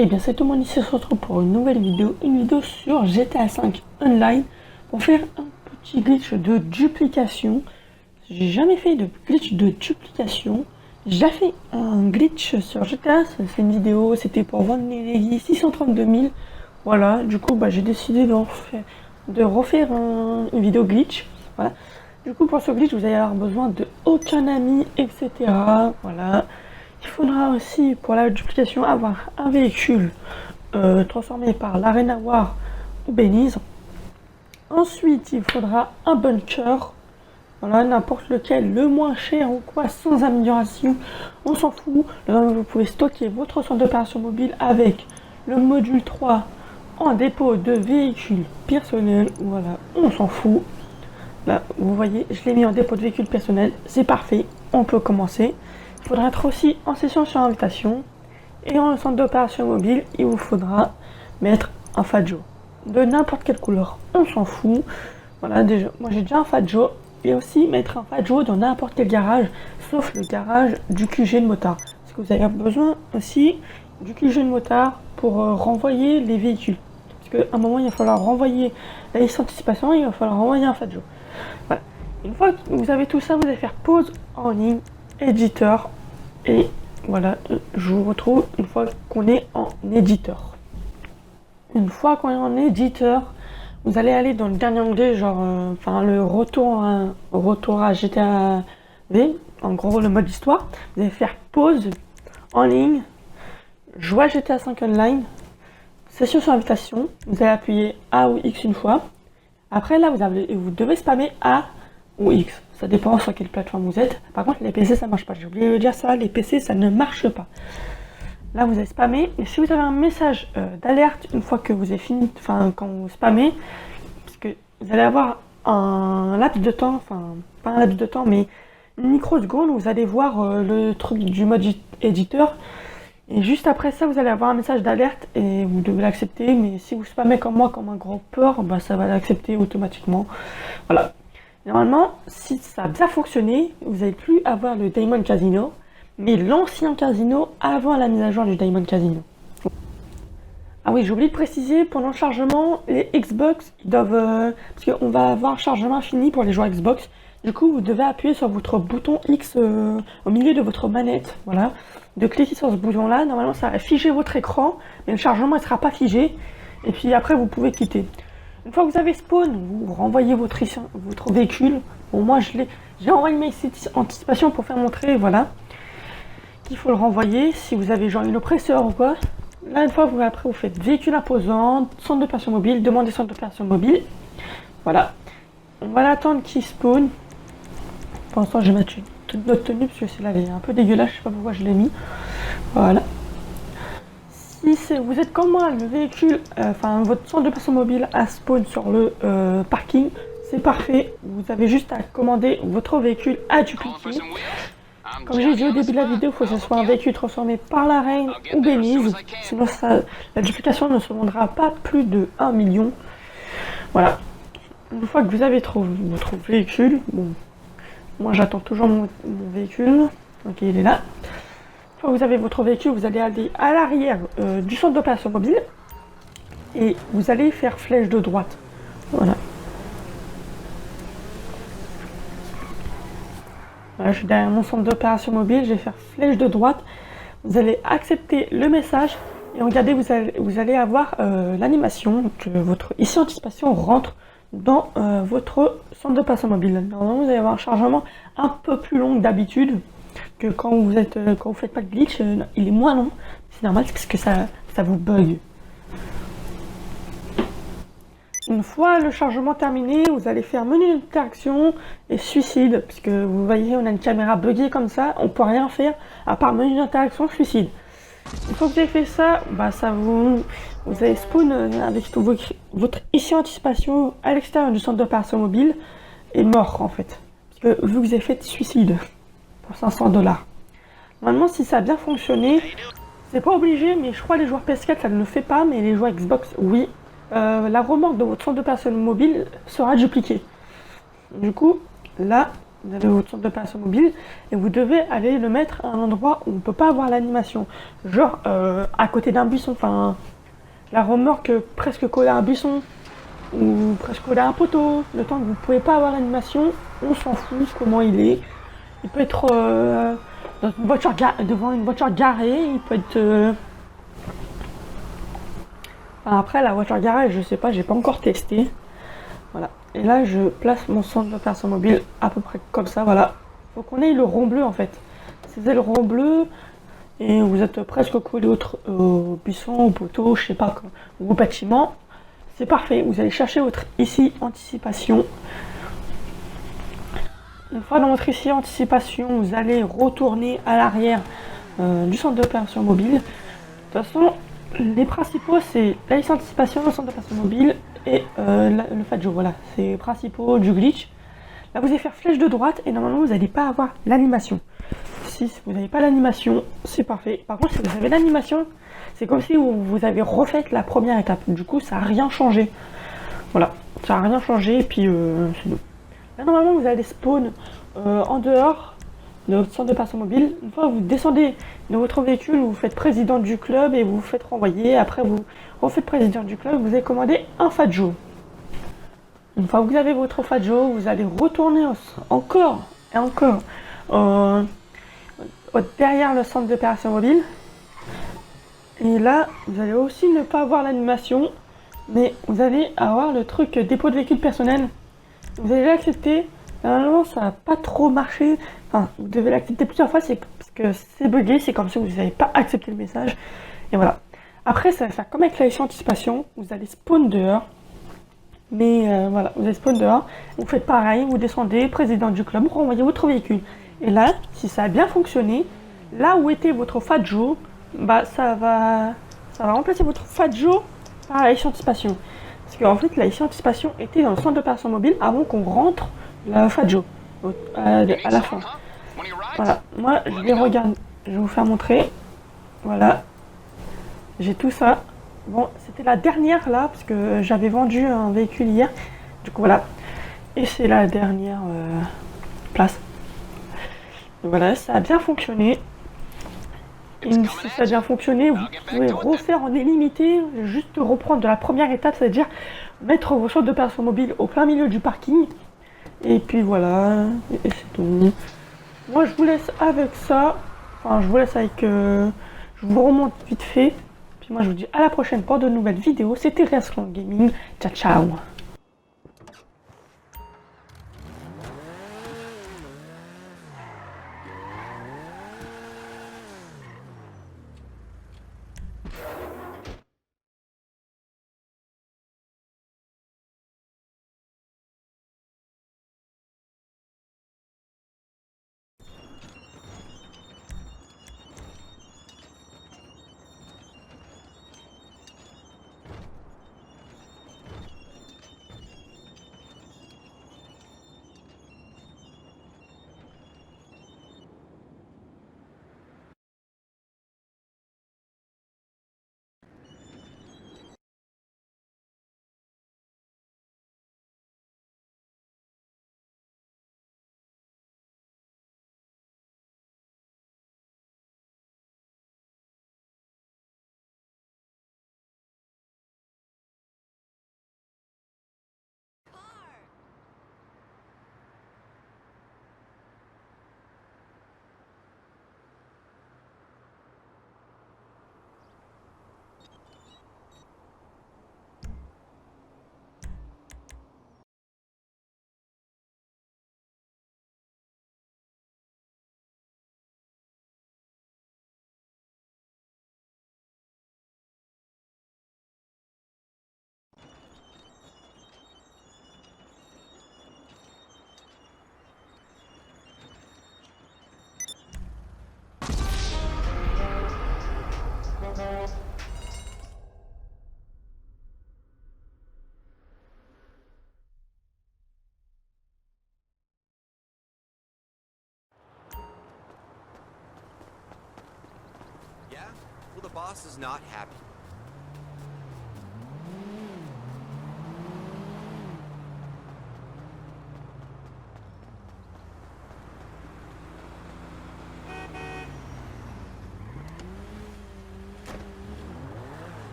Et bien c'est tout le monde ici se retrouve pour une nouvelle vidéo, sur GTA V Online pour faire un petit glitch de duplication. J'ai jamais fait de glitch de duplication. J'ai déjà fait un glitch sur GTA, c'est une vidéo, c'était pour vendre les Legis 632 000. Voilà, du coup j'ai décidé de refaire une vidéo glitch. Voilà. Du coup pour ce glitch vous allez avoir besoin de aucun ami, etc. Voilà. Il faudra aussi pour la duplication avoir un véhicule transformé par l'Arena War ou Belize. Ensuite il faudra un bunker, voilà, n'importe lequel, le moins cher ou quoi, sans amélioration, on s'en fout. Là, vous pouvez stocker votre centre d'opération mobile avec le module 3 en dépôt de véhicules personnels, voilà, on s'en fout. Là vous voyez, je l'ai mis en dépôt de véhicules personnels, c'est parfait, on peut commencer. Il faudra être aussi en session sur invitation. Et en centre d'opération mobile, il vous faudra mettre un Fajo. De n'importe quelle couleur, on s'en fout. Voilà, déjà, moi j'ai déjà un Fajo. Et aussi mettre un Fajo dans n'importe quel garage, sauf le garage du QG de motard. Parce que vous avez besoin aussi du QG de motard pour renvoyer les véhicules. Parce qu'à un moment, il va falloir renvoyer la liste d'anticipation, il va falloir renvoyer un Fajo. Voilà. Une fois que vous avez tout ça, vous allez faire pause en ligne, éditeur. Et voilà, je vous retrouve une fois qu'on est en éditeur. Une fois qu'on est en éditeur, vous allez aller dans le dernier onglet, genre, le retour à GTA V, en gros le mode histoire. Vous allez faire pause en ligne, jouer à GTA 5 Online, session sur invitation. Vous allez appuyer A ou X une fois. Après là, vous devez spammer A ou X. Ça dépend sur quelle plateforme vous êtes. Par contre, les PC, ça marche pas. J'ai oublié de dire ça, les PC, ça ne marche pas. Là, vous allez spammer. Et si vous avez un message d'alerte une fois que vous avez fini, quand vous spammez, parce que vous allez avoir un laps de temps, pas un laps de temps, mais une microseconde, vous allez voir le truc du mode éditeur. Et juste après ça, vous allez avoir un message d'alerte et vous devez l'accepter. Mais si vous spammez comme moi, comme un gros porc, ça va l'accepter automatiquement. Voilà. Normalement, si ça a bien fonctionné, vous n'allez plus avoir le Diamond Casino, mais l'ancien casino avant la mise à jour du Diamond Casino. Ah oui, j'ai oublié de préciser, pendant le chargement, les Xbox, ils doivent... parce qu'on va avoir un chargement infini pour les joueurs Xbox. Du coup, vous devez appuyer sur votre bouton X au milieu de votre manette. Voilà. De cliquer sur ce bouton-là, normalement, ça va figer votre écran, mais le chargement ne sera pas figé. Et puis après, vous pouvez quitter. Une fois que vous avez spawn, vous renvoyez votre véhicule. Bon, moi, j'ai envoyé mes anticipations pour faire montrer, voilà, qu'il faut le renvoyer. Si vous avez genre une oppresseur ou quoi. Là, une fois, après, vous faites véhicule imposant, centre d'opération mobile, demandez centre d'opération mobile. Voilà. On va l'attendre qu'il spawn. Pour l'instant, je vais mettre notre tenue parce que celle-là, elle est un peu dégueulasse. Je sais pas pourquoi je l'ai mis. Voilà. Si vous êtes comme moi, le véhicule, votre centre de opération mobile à spawn sur le parking, c'est parfait. Vous avez juste à commander votre véhicule à dupliquer. Comme j'ai dit au début de la vidéo, il faut que ce soit un véhicule transformé par la reine ou Belize. Sinon, la duplication ne se vendra pas plus de 1 million. Voilà. Une fois que vous avez trouvé votre véhicule, bon, moi j'attends toujours mon véhicule. Ok, il est là. Une fois que vous avez votre véhicule, vous allez aller à l'arrière du centre d'opération mobile et vous allez faire flèche de droite. Voilà. Voilà, je suis derrière mon centre d'opération mobile, je vais faire flèche de droite. Vous allez accepter le message et regardez, vous allez avoir l'animation que votre ici anticipation rentre dans votre centre d'opération mobile. Normalement, vous allez avoir un chargement un peu plus long que d'habitude. Que quand vous faites pas de glitch, il est moins long. C'est normal parce que ça vous bug. Une fois le chargement terminé, vous allez faire menu d'interaction et suicide, parce que vous voyez, on a une caméra buggée comme ça, on peut rien faire à part menu d'interaction suicide. Une fois que vous avez fait ça, vous allez spawn avec votre ici anticipation à l'extérieur du centre d'opération mobile et mort en fait, parce que vu que vous avez fait suicide. Pour 500 $. Normalement, si ça a bien fonctionné, c'est pas obligé, mais je crois que les joueurs PS4 ça ne le fait pas, mais les joueurs Xbox, oui. La remorque de votre centre de personne mobile sera dupliquée. Du coup, là, vous avez votre centre d'opération mobile et vous devez aller le mettre à un endroit où on ne peut pas avoir l'animation. Genre à côté d'un buisson, enfin la remorque presque collée à un buisson ou presque collée à un poteau. Le temps que vous ne pouvez pas avoir l'animation, on s'en fout comment il est. Il peut être dans une voiture devant une voiture garée, il peut être... Enfin, après la voiture garée, je sais pas, j'ai pas encore testé. Voilà. Et là, je place mon centre d'opération mobile à peu près comme ça, voilà. Faut qu'on ait le rond bleu en fait. Si vous avez le rond bleu et vous êtes presque collé au buisson, au poteau, je sais pas, ou au bâtiment, c'est parfait. Vous allez chercher votre ici anticipation. Une fois dans votre ici anticipation, vous allez retourner à l'arrière du centre d'opération mobile. De toute façon, les principaux, c'est la ici anticipation, le centre d'opération mobile et le FADJO. Voilà, c'est les principaux du glitch. Là, vous allez faire flèche de droite et normalement, vous n'allez pas avoir l'animation. Si vous n'avez pas l'animation, c'est parfait. Par contre, si vous avez l'animation, c'est comme si vous avez refait la première étape. Du coup, ça n'a rien changé. Voilà, ça n'a rien changé et puis c'est tout. Là, normalement, vous allez spawn en dehors de votre centre d'opération mobile. Une fois que vous descendez de votre véhicule, vous faites président du club et vous vous faites renvoyer. Après, vous refaites président du club, vous allez commander un FADJO. Une fois que vous avez votre FADJO, vous allez retourner encore et encore derrière le centre d'opération mobile. Et là, vous allez aussi ne pas avoir l'animation, mais vous allez avoir le truc dépôt de véhicule personnel. Vous allez l'accepter. Normalement, ça n'a pas trop marché. Enfin, vous devez l'accepter plusieurs fois, c'est parce que c'est bugué, c'est comme si vous n'avez pas accepté le message. Et voilà. Après, ça va faire comme avec la ici anticipation. Vous allez spawn dehors. Mais voilà, vous allez spawn dehors. Vous faites pareil, vous descendez, président du club, vous renvoyez votre véhicule. Et là, si ça a bien fonctionné, là où était votre FADJO, bah ça va remplacer votre FADJO par la ici anticipation. Parce qu'en fait, la ici anticipation était dans le centre d'opération mobile avant qu'on rentre la FADJO à la fin. Voilà, moi je vais regarder, je vais vous faire montrer. Voilà, j'ai tout ça. Bon, c'était la dernière là, parce que j'avais vendu un véhicule hier. Du coup, voilà. Et c'est la dernière place. Donc, voilà, ça a bien fonctionné. Et si ça a bien fonctionné, vous pouvez refaire en illimité, juste reprendre de la première étape, c'est-à-dire mettre vos centres d'opération mobile au plein milieu du parking. Et puis voilà, et c'est tout. Moi, je vous laisse avec ça. Enfin, je vous laisse avec... je vous remonte vite fait. Puis moi, je vous dis à la prochaine pour de nouvelles vidéos. C'était Reasclan Gaming. Ciao, ciao. Yeah? Well, the boss is not happy.